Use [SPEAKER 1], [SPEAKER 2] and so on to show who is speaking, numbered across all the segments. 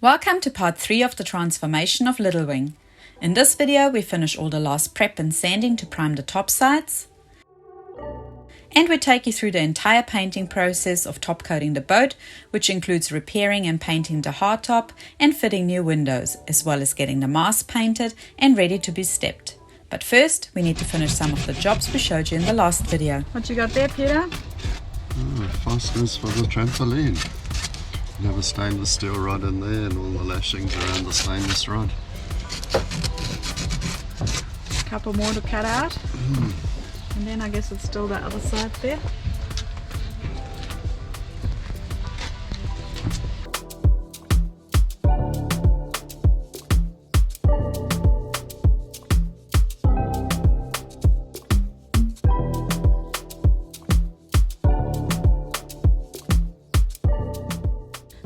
[SPEAKER 1] Welcome to part 3 of the transformation of Little Wing. In this video we finish all the last prep and sanding to prime the topsides, and we take you through the entire painting process of top coating the boat, which includes repairing and painting the hardtop and fitting new windows, as well as getting the mast painted and ready to be stepped. But first we need to finish some of the jobs we showed you in the last video. What you got there, Peter?
[SPEAKER 2] Fasteners for the trampoline. You have a stainless steel rod in there and all the lashings around the stainless rod.
[SPEAKER 1] A couple more to cut out. And then I guess it's still the other side there.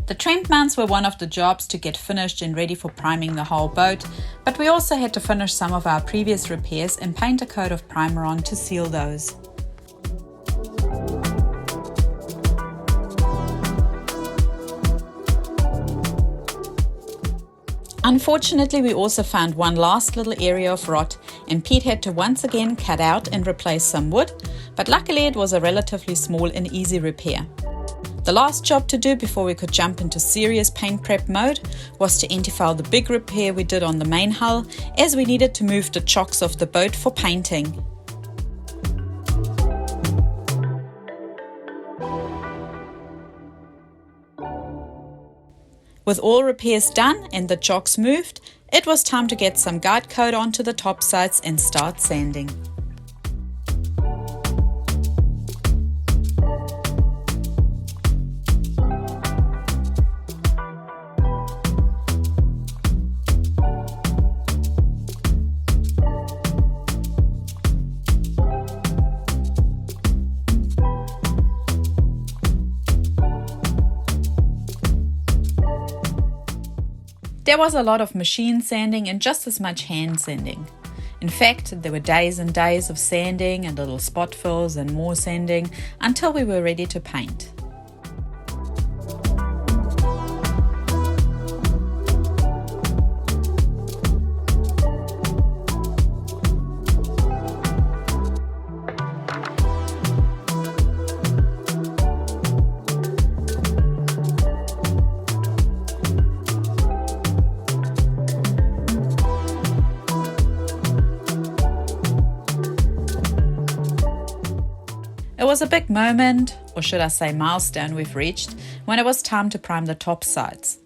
[SPEAKER 1] The Tramp mounts were one of the jobs to get finished and ready for priming the whole boat, but we also had to finish some of our previous repairs and paint a coat of primer on to seal those. Unfortunately, we also found one last little area of rot, and Pete had to once again cut out and replace some wood, but luckily it was a relatively small and easy repair. The last job to do before we could jump into serious paint prep mode was to anti-foul the big repair we did on the main hull, as we needed to move the chocks off the boat for painting. With all repairs done and the chocks moved, it was time to get some guide coat onto the topsides and start sanding. There was a lot of machine sanding and just as much hand sanding. In fact, there were days and days of sanding and little spot fills and more sanding until we were ready to paint. It was a big moment, or should I say milestone, we've reached when it was time to prime the topsides.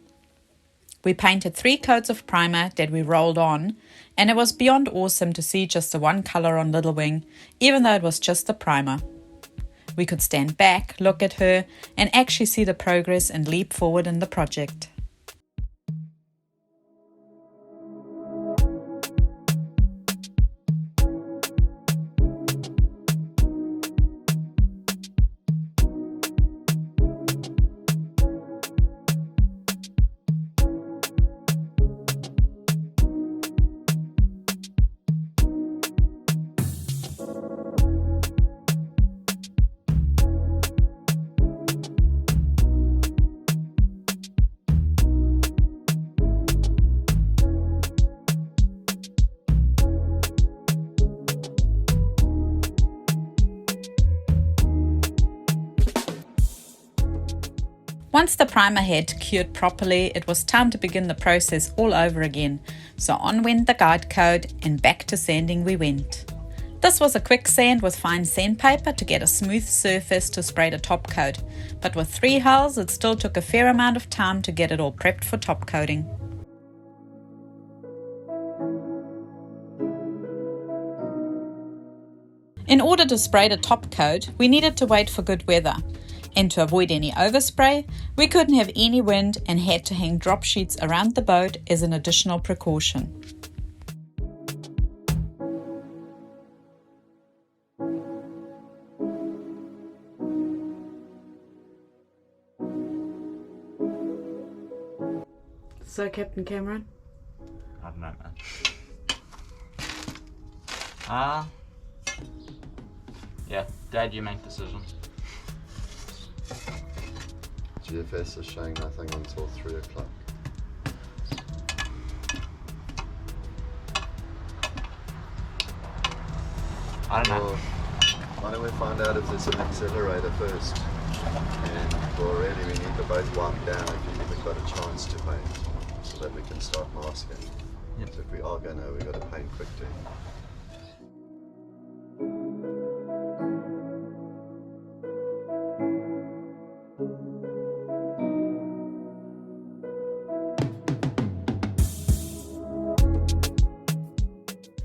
[SPEAKER 1] We painted 3 coats of primer that we rolled on, and it was beyond awesome to see just the one color on Little Wing, even though it was just a primer. We could stand back, look at her, and actually see the progress and leap forward in the project. Once the primer had cured properly, it was time to begin the process all over again. So on went the guide coat and back to sanding we went. This was a quick sand with fine sandpaper to get a smooth surface to spray the top coat, but with 3 hulls it still took a fair amount of time to get it all prepped for top coating. In order to spray the top coat, we needed to wait for good weather. And to avoid any overspray, we couldn't have any wind and had to hang drop sheets around the boat as an additional precaution. So, Captain Cameron?
[SPEAKER 3] I don't know, man. Yeah, Dad, you make decisions.
[SPEAKER 2] GFS is showing nothing until 3 o'clock.
[SPEAKER 3] I don't know.
[SPEAKER 2] Well, why don't we find out if there's an accelerator first? And already we need the boat wound down if you've even got a chance to paint, so that we can start masking.
[SPEAKER 3] Yep.
[SPEAKER 2] So if we are gonna, we got to paint quickly.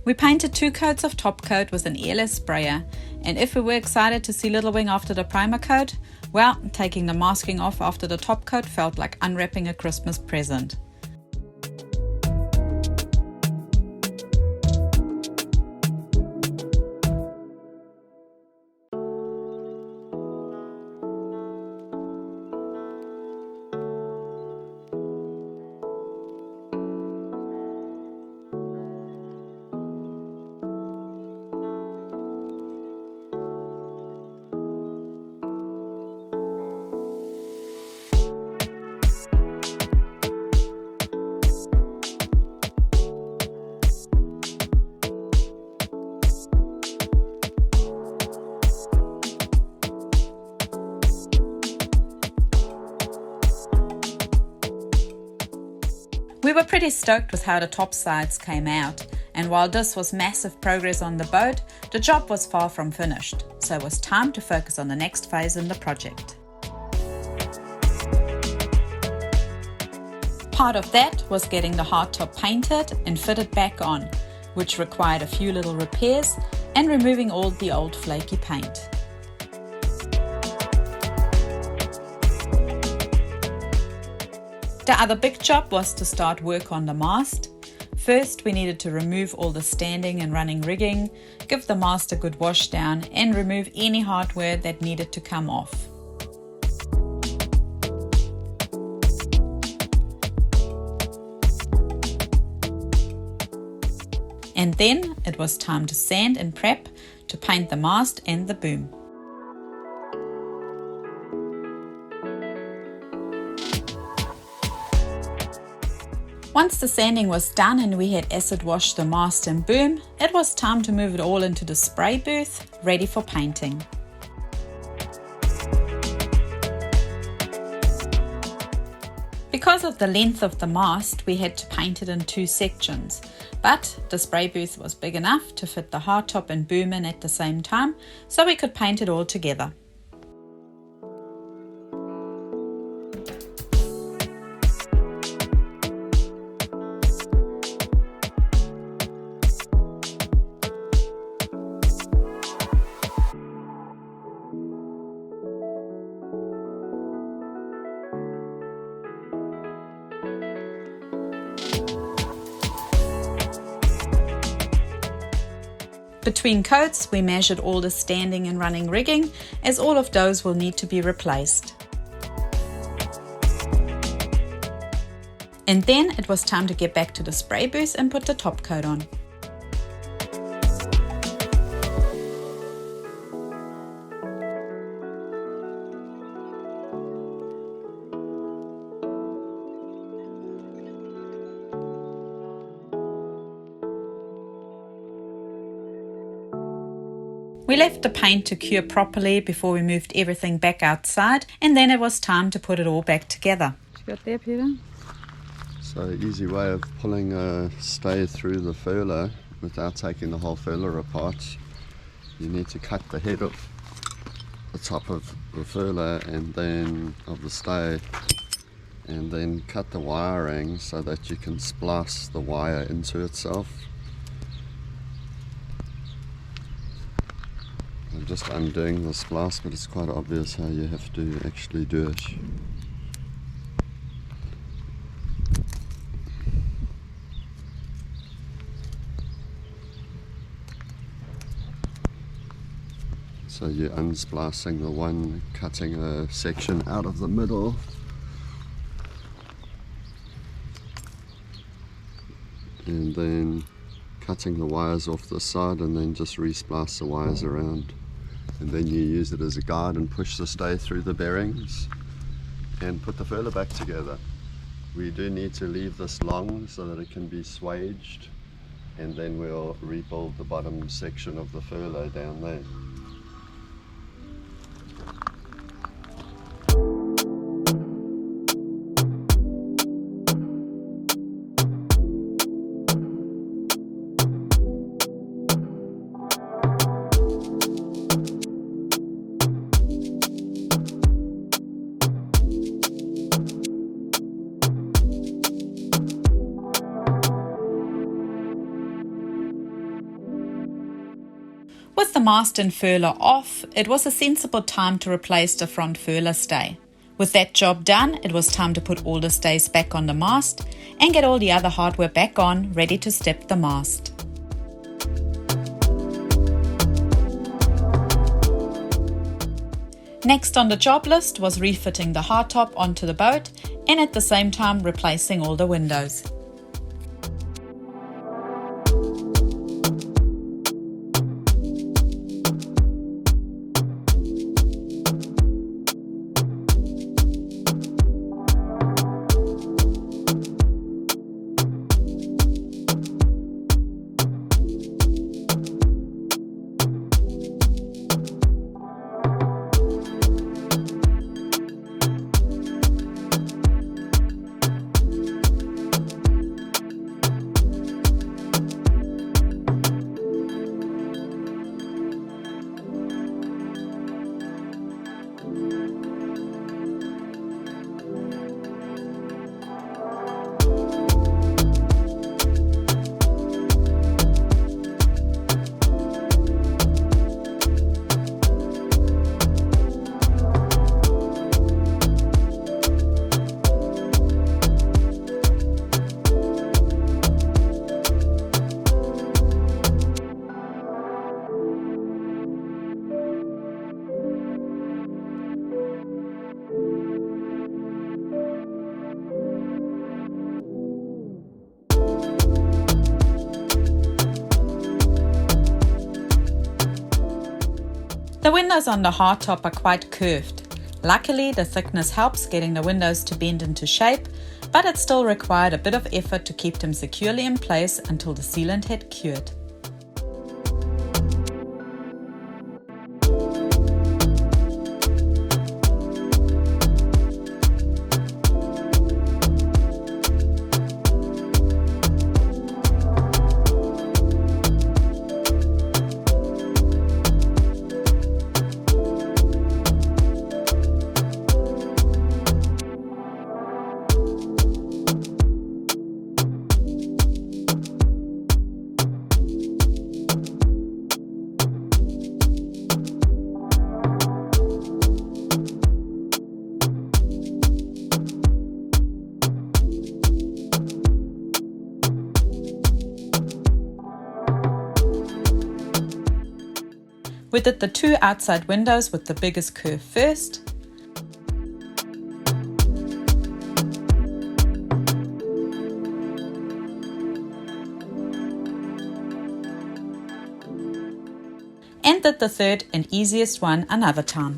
[SPEAKER 1] We painted 2 coats of top coat with an airless sprayer, and if we were excited to see Little Wing after the primer coat, well, taking the masking off after the top coat felt like unwrapping a Christmas present. We were pretty stoked with how the topsides came out, and while this was massive progress on the boat, the job was far from finished, so it was time to focus on the next phase in the project. Part of that was getting the hardtop painted and fitted back on, which required a few little repairs and removing all the old flaky paint. The other big job was to start work on the mast. First, we needed to remove all the standing and running rigging, give the mast a good wash down, and remove any hardware that needed to come off. And then it was time to sand and prep to paint the mast and the boom. Once the sanding was done and we had acid washed the mast and boom, it was time to move it all into the spray booth, ready for painting. Because of the length of the mast, we had to paint it in 2 sections, but the spray booth was big enough to fit the hardtop and boom in at the same time, so we could paint it all together. Between coats, we measured all the standing and running rigging, as all of those will need to be replaced. And then it was time to get back to the spray booth and put the top coat on. We left the paint to cure properly before we moved everything back outside, and then it was time to put it all back together. What you got there, Peter?
[SPEAKER 2] So easy way of pulling a stay through the furler without taking the whole furler apart. You need to cut the head of the top of the furler and then of the stay, and then cut the wiring so that you can splice the wire into itself. I'm just undoing the splice, but it's quite obvious how you have to actually do it. So you're unsplicing the one, cutting a section out of the middle, and then cutting the wires off the side, and then just resplice the wires around. And then you use it as a guide and push the stay through the bearings and put the furler back together. We do need to leave this long so that it can be swaged and then we'll rebuild the bottom section of the furler down there.
[SPEAKER 1] With the mast and furler off, it was a sensible time to replace the front furler stay. With that job done, it was time to put all the stays back on the mast and get all the other hardware back on, ready to step the mast. Next on the job list was refitting the hardtop onto the boat and at the same time replacing all the windows. The windows on the hardtop are quite curved. Luckily, the thickness helps getting the windows to bend into shape, but it still required a bit of effort to keep them securely in place until the sealant had cured. We did the two outside windows with the biggest curve first. And did the third and easiest one another time.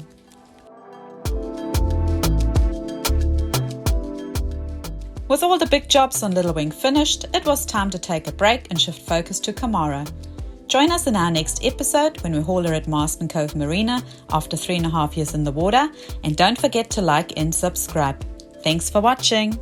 [SPEAKER 1] With all the big jobs on Little Wing finished, it was time to take a break and shift focus to tomorrow. Join us in our next episode when we hauler at Marston Cove Marina after 3.5 years in the water, and don't forget to like and subscribe. Thanks for watching.